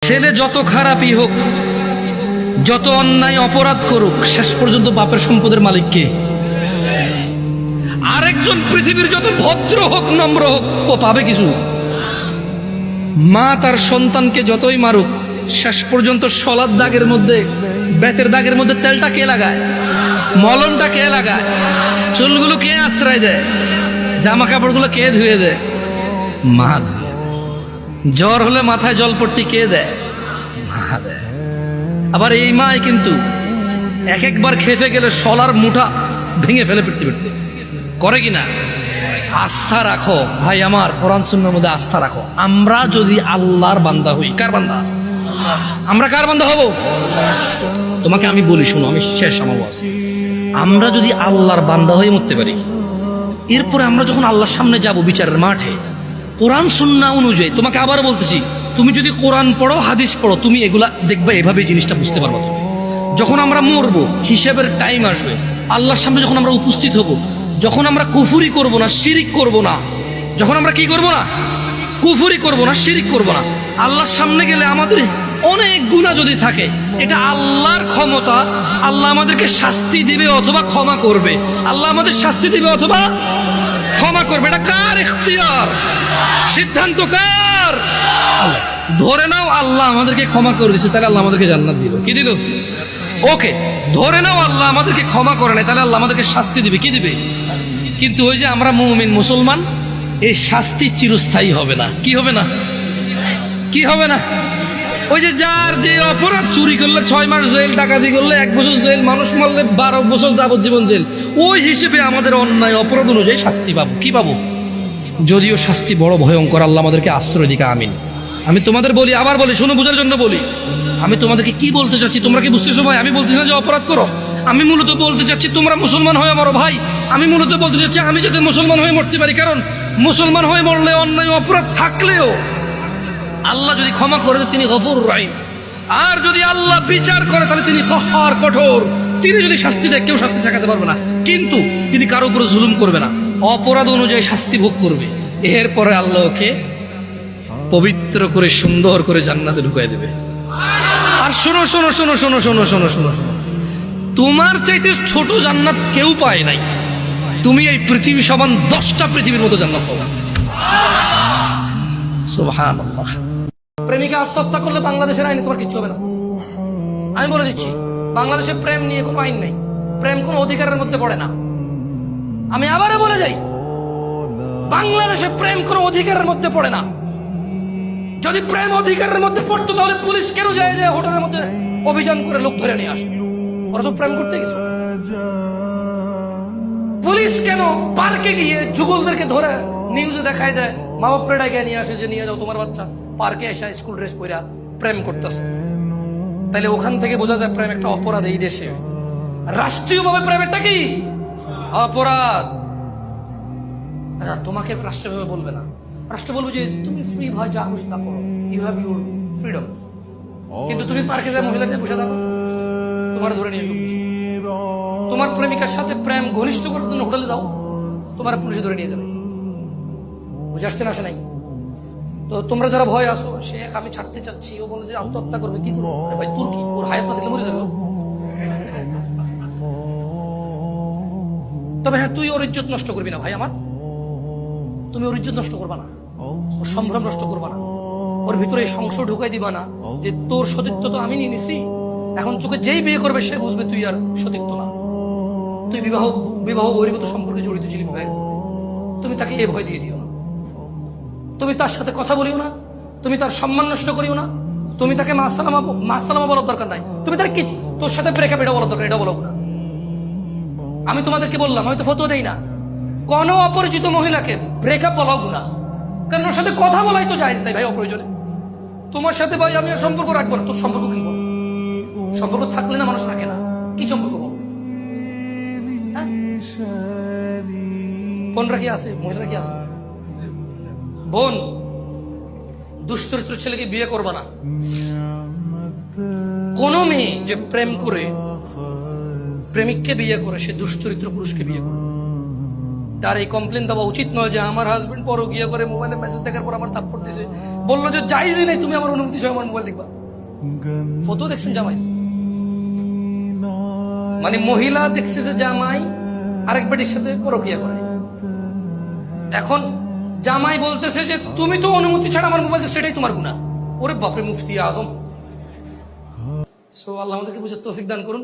ছেলে যত খারাপই হোক, যত অন্যায় অপরাধ করুক, শেষ পর্যন্ত বাপের সম্পদের মালিক কে? আরেকজন পৃথিবীর যত ভদ্র হোক, নম্র হোক, ও পাবে কিছু? মা তার সন্তানকে যতই মারুক, শেষ পর্যন্ত শলার দাগের মধ্যে, বেতের দাগের মধ্যে তেলটা কে লাগায়? মলমটা কে লাগায়? চুলগুলো কে আশ্রয় দেয়? জামা কাপড়গুলো কে ধুয়ে দেয়? মা ধুয়ে। জ্বর হলে মাথায় জলপট্টি কে দেয়? মা দেয়। আবার এই মাই কিন্তু এক একবার খেতে গেলে শলার মুঠা ভেঙে ফেলে পিটতে পিটতে করে কিনা? আস্থা রাখো ভাই আমার, কোরআন সুন্নাহর মধ্যে আস্থা রাখো। আমরা যদি আল্লাহর বান্দা হই, কার বান্দা? আমরা কার বান্দা হব? তোমাকে আমি বলি, শুনো, আমি শেষ আমার ওয়াজ। আমরা যদি আল্লাহর বান্দা হয়ে মরতে পারি, এরপরে আমরা যখন আল্লাহর সামনে যাব বিচারের মাঠে, কোরআন সুন্নাহ অনুযায়ী, তোমাকে আবার বলতেছি, তুমি যদি কোরআন পড়ো, হাদিস পড়ো, তুমি এগুলা দেখবে, এভাবে জিনিসটা বুঝতে পারবো। যখন আমরা মরবো, হিসাবের টাইম আসবে, আল্লাহর সামনে যখন আমরা উপস্থিত হব, যখন আমরা কুফরি করব না, শিরিক করব না, যখন আমরা কি করব না, কুফরি করব না, শিরিক করব না, আল্লাহর সামনে গেলে আমাদের অনেক গুনাহ যদি থাকে, এটা আল্লাহর ক্ষমতা। আল্লাহ আমাদেরকে শাস্তি দিবে অথবা ক্ষমা করবে। আল্লাহ আমাদের শাস্তি দিবে অথবা ক্ষমা করবে। এটা কার ইখতিয়ার? সিদ্ধান্ত কার? আল্লাহ। ধরে নাও আল্লাহ আমাদেরকে ক্ষমা করে দিচ্ছে, তাহলে আল্লাহ আমাদেরকে জান্নাত দিল। কি দিল? ওকে। ধরে নাও আল্লাহ আমাদেরকে ক্ষমা করে নাই, তাহলে আল্লাহ আমাদেরকে শাস্তি দিবে। কি দিবে? কিন্তু ওই যে আমরা মুমিন মুসলমান, এই শাস্তি চিরস্থায়ী হবে না। কি হবে না? কি হবে না? ওই যে যার যে অপরাধ, চুরি করলে 6 মাস জেল, ডাকাতি করলে 1 বছর জেল, মানুষ মারলে 12 বছর যাবজ্জীবন জেল, ওই হিসেবে আমাদের অন্যায় অপরাধ অনুযায়ী শাস্তি পাবো। কি পাবো? যদিও শাস্তি বড় ভয়ঙ্কর, আল্লাহ আমাদেরকে আশ্রয় দিকে। আমিন। আমি তোমাদের বলি, আবার বলি, শুনো, বোঝার জন্য বলি। আমি তোমাদেরকে কি বলতে চাচ্ছি, তোমরা কি বুঝতেছো ভাই? আমি বলতেছি না যে অপরাধ করো, আমি মূলত বলতে চাচ্ছি তোমরা মুসলমান হয়ে মরো ভাই। আমি মূলত বলতে চাচ্ছি আমি যাতে মুসলমান হয়ে মরতে পারি, কারণ মুসলমান হয়ে মরলে অন্যায় অপরাধ থাকলেও আল্লাহ যদি ক্ষমা করে, তিনি গফুর রহিম। আর যদি আল্লাহ বিচার করে, তাহলে তিনি কঠোর কঠোর। তিনি যদি শাস্তি দেয়, কেউ শাস্তি ঠেকাতে পারবে না, কিন্তু তিনি কারো উপরে জুলুম করবে না, অপরাধ অনুযায়ী শাস্তি ভোগ করবে। এরপরে আল্লাহকে পবিত্র করে সুন্দর করে জান্নাতে ঢুকিয়ে দেবে। আর শোনো শোনো শোনো শোনো শোনো শোনো শোনো, তোমার চাইতে ছোট জান্নাত কেউ পায় নাই। তুমি এই পৃথিবী সমান 10টা পৃথিবীর মতো জান্নাত পাবা। সুবহানাল্লাহ। প্রেমিকা আত্মহত্যা করলে বাংলাদেশের আইনে তোমার কিচ্ছু হবে না। আমি বলে দিচ্ছি, বাংলাদেশে প্রেম নিয়ে কোনো আইন নেই। প্রেম কোনো অধিকারের মধ্যে পড়ে না। আমি আবারও বলে যাই, বাংলাদেশে প্রেম কোনো অধিকারের মধ্যে পড়ে না। যদি প্রেম অধিকারের মধ্যে পড়তো, তাহলে পুলিশ কেন যায় যে হোটেলের মধ্যে অভিযান করে লোক ধরে নিয়ে আসে? ওরা তো প্রেম করতে গেছে। পুলিশ কেন পার্কে গিয়ে যুগলদেরকে ধরে নিউজে দেখায় দেয়, মা বাপরে ডাকে নিয়ে আসে যে নিয়ে যাও তোমার বাচ্চা পার্কে এসে স্কুল ড্রেস পরে প্রেম করতেছে? তাহলে ওখান থেকে বোঝা যায় প্রেম একটা অপরাধ এই দেশে। রাষ্ট্রীয়ভাবে প্রেম একটা কি অপরাধ। তোমাকে রাষ্ট্রীয়ভাবে বলবে না, রাষ্ট্র বলবে যে তুমি ফ্রি ভাই, যা খুশি তা করো, ইউ হ্যাভ ইউর ফ্রিডম। কিন্তু তুমি পার্কে যায় মহিলাদের বসে থাকো, তোমার ধরে নিয়ে আসবে। তোমার প্রেমিকার সাথে প্রেম ঘনিষ্ঠ করার জন্য হোটেলে যাও, তোমার পুলিশে ধরে নিয়ে যাবে। বুঝে আসছে না? আসে নাই? তো তোমরা যারা ভয় আসো, শেখ আমি ছাড়তে চাচ্ছি, ও বলে যে আত্মহত্যা করবে, কি করবো? ভাই তোর কি, ওর হায়াত না দিলে মরে যাবে। তবে হ্যাঁ, তুই ওর ইজ্জত নষ্ট করবি না ভাই আমার। তুমি ওর ইজ্জত নষ্ট করবা না, ওর সম্ভ্রম নষ্ট করবা না, ওর ভিতরে এই সংশয় ঢুকাই দিবা না যে তোর সতীত্ব তো আমি নিয়ে নিছি, এখন চোখে যেই বিয়ে করবে সে বুঝবে তুই আর সতীত্ব না, তুই বিবাহ বহির্ভূত সম্পর্কে জড়িত ছিলি বিবাহের পূর্বে। তুমি তাকে এ ভয় দিয়ে দিও না, তুমি তার সাথে কথা বলিও না, তুমি তার সম্মান নষ্ট করিও না, তুমি তাকে মাসালামা বলার দরকার নাই, তুমি তার কিছু তোর সাথে ব্রেকআপ এটা বলার দরকার, এটা বলো না। আমি তোমাদেরকে বললাম, আমি তো ফতোয়া দেই না, কোন অপরিচিত মহিলাকে ব্রেকআপ বলাও গুনাহ, কারণ ওর সাথে কথা বলাই তো জায়েজ নাই ভাই অপ্রয়োজনে। তোমার সাথে ভাই আমি আর সম্পর্ক রাখবো না, তোর সম্পর্ক কি বল? সম্পর্ক থাকলে না মানুষ রাখে না, কি সম্পর্ক বল? হ্যাঁ, বোনরা কি আছে, মহিলারা কি আছে? বোন, দুশ্চরিত্র ছেলেকে বিয়ে করবা না। কোন মেয়ে যে প্রেম করে প্রেমিককে বিয়ে করে, সে দুশ্চরিত্র পুরুষকে বিয়ে করে। তার এই কমপ্লেন দেওয়া উচিত নয় যে আমার হাজবেন্ড পরকীয়া করে মোবাইলে মেসেজ দেখার পর আমার থাপ্পড় দিছে, বললো যে জায়েজই নেই, তুমি আমার অনুমতি সহ আমার মোবাইল দেখবা। ফটো দেখছেন জামাই, মানে মহিলা দেখছে যে জামাই আরেক বেটির সাথে পরকীয়া করে। এখন জামাই বলতেছে যে তুমি তো অনুমতি ছাড়া আমার মোবাইল দেখছো, সেটাই তোমার গুনাহ। ওরে বাপরে, মুফতি আদম। সো আল্লাহ আমাদেরকে বুঝে তৌফিক দান করুন।